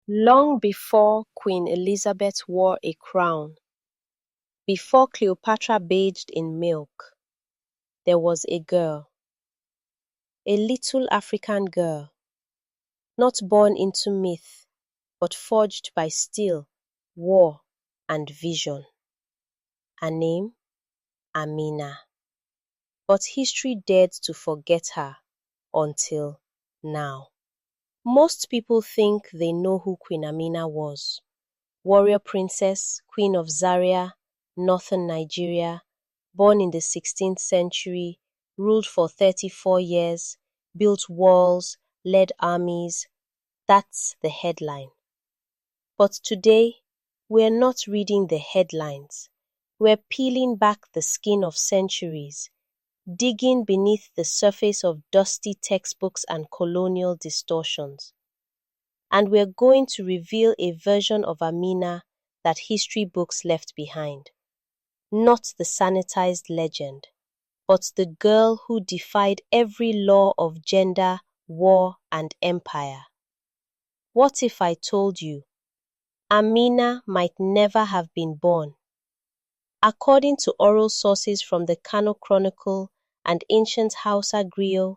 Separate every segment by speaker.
Speaker 1: Long before Queen Elizabeth wore a crown, before Cleopatra bathed in milk, there was a girl, a little African girl, not born into myth, but forged by steel, war, and vision. Her name? Amina. But history dared to forget her until now. Most people think they know who Queen Amina was. Warrior princess, Queen of Zaria, northern Nigeria, born in the 16th century, ruled for 34 years, built walls, led armies. That's the headline. But today, we're not reading the headlines. We're peeling back the skin of centuries, digging beneath the surface of dusty textbooks and colonial distortions. And we're going to reveal a version of Amina that history books left behind. Not the sanitized legend, but the girl who defied every law of gender, war, and empire. What if I told you Amina might never have been born? According to oral sources from the Kano Chronicle and ancient Hausa griot,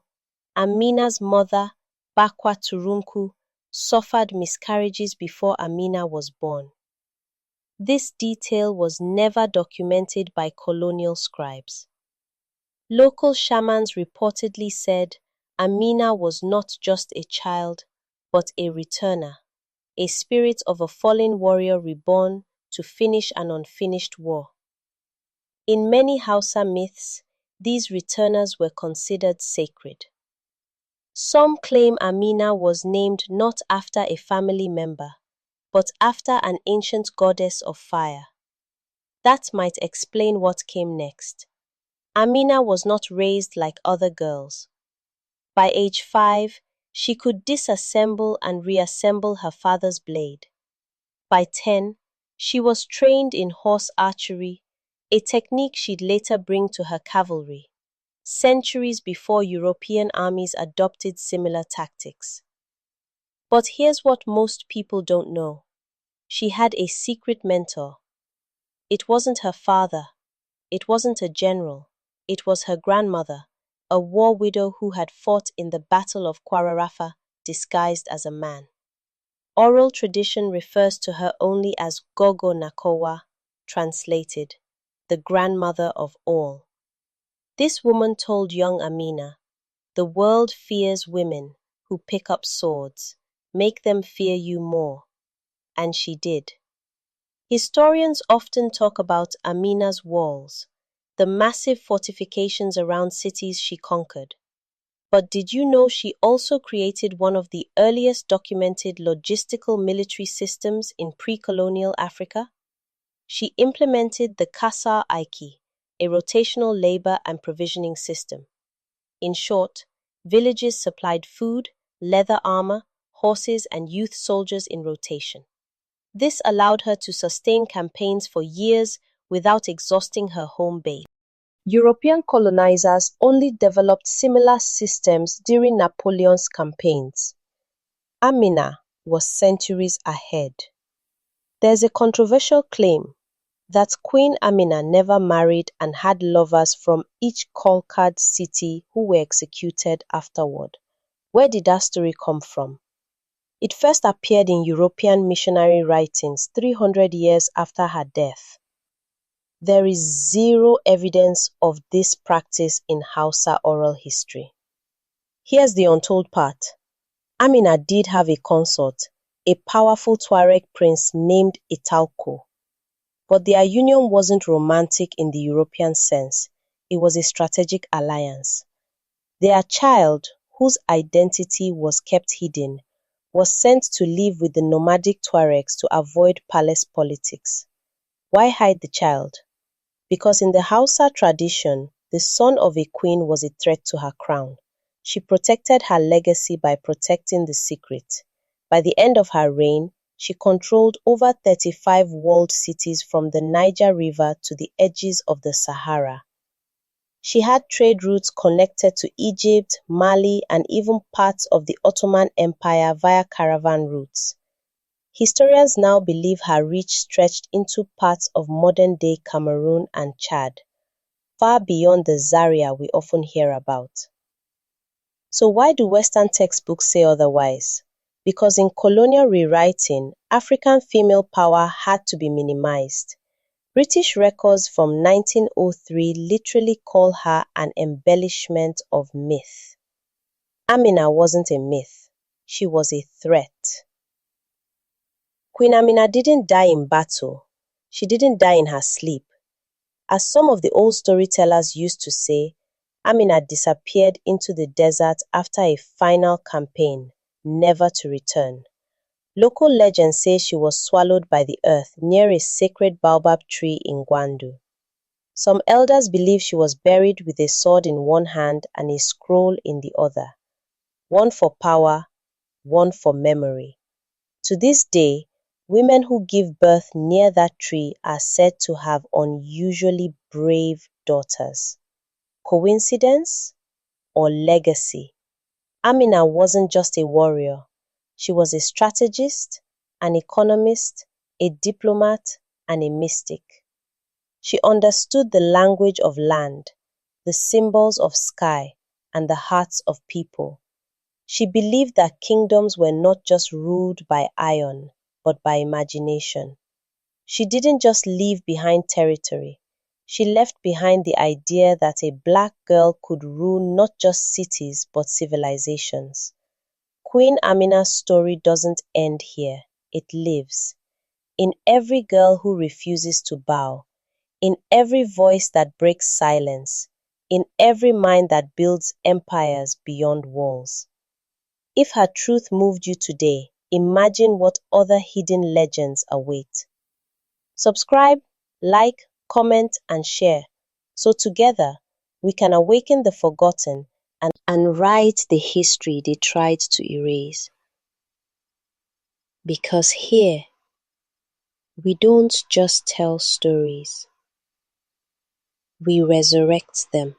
Speaker 1: Amina's mother, Bakwa Turunku, suffered miscarriages before Amina was born. This detail was never documented by colonial scribes. Local shamans reportedly said Amina was not just a child, but a returner, a spirit of a fallen warrior reborn to finish an unfinished war. In many Hausa myths, these returners were considered sacred. Some claim Amina was named not after a family member, but after an ancient goddess of fire. That might explain what came next. Amina was not raised like other girls. By age 5, she could disassemble and reassemble her father's blade. By 10, she was trained in horse archery, a technique she'd later bring to her cavalry, centuries before European armies adopted similar tactics. But here's what most people don't know. She had a secret mentor. It wasn't her father. It wasn't a general. It was her grandmother, a war widow who had fought in the Battle of Kwararafa disguised as a man. Oral tradition refers to her only as Gogo Nakowa, translated, the grandmother of all. This woman told young Amina, "The world fears women who pick up swords. Make them fear you more." And she did. Historians often talk about Amina's walls, the massive fortifications around cities she conquered. But did you know she also created one of the earliest documented logistical military systems in pre-colonial Africa? She implemented the Kasar Aiki, a rotational labor and provisioning system. In short, villages supplied food, leather armor, horses, and youth soldiers in rotation. This allowed her to sustain campaigns for years without exhausting her home base. European colonizers only developed similar systems during Napoleon's campaigns. Amina was centuries ahead. There's a controversial claim that Queen Amina never married and had lovers from each conquered city who were executed afterward. Where did that story come from? It first appeared in European missionary writings 300 years after her death. There is zero evidence of this practice in Hausa oral history. Here's the untold part. Amina did have a consort, a powerful Tuareg prince named Italko. But their union wasn't romantic in the European sense. It was a strategic alliance. Their child, whose identity was kept hidden, was sent to live with the nomadic Tuaregs to avoid palace politics. Why hide the child? Because in the Hausa tradition, the son of a queen was a threat to her crown. She protected her legacy by protecting the secret. By the end of her reign, she controlled over 35 walled cities from the Niger River to the edges of the Sahara. She had trade routes connected to Egypt, Mali, and even parts of the Ottoman Empire via caravan routes. Historians now believe her reach stretched into parts of modern-day Cameroon and Chad, far beyond the Zaria we often hear about. So why do Western textbooks say otherwise? Because in colonial rewriting, African female power had to be minimized. British records from 1903 literally call her an embellishment of myth. Amina wasn't a myth, she was a threat. Queen Amina didn't die in battle. She didn't die in her sleep. As some of the old storytellers used to say, Amina disappeared into the desert after a final campaign, never to return. Local legends say she was swallowed by the earth near a sacred baobab tree in Gwandu. Some elders believe she was buried with a sword in one hand and a scroll in the other, one for power, one for memory. To this day, women who give birth near that tree are said to have unusually brave daughters. Coincidence or legacy? Amina wasn't just a warrior. She was a strategist, an economist, a diplomat, and a mystic. She understood the language of land, the symbols of sky, and the hearts of people. She believed that kingdoms were not just ruled by iron, but by imagination. She didn't just leave behind territory. She left behind the idea that a black girl could rule not just cities, but civilizations. Queen Amina's story doesn't end here. It lives. In every girl who refuses to bow, in every voice that breaks silence, in every mind that builds empires beyond walls. If her truth moved you today, imagine what other hidden legends await. Subscribe, like, comment, and share, so together we can awaken the forgotten and write the history they tried to erase. Because here, we don't just tell stories, we resurrect them.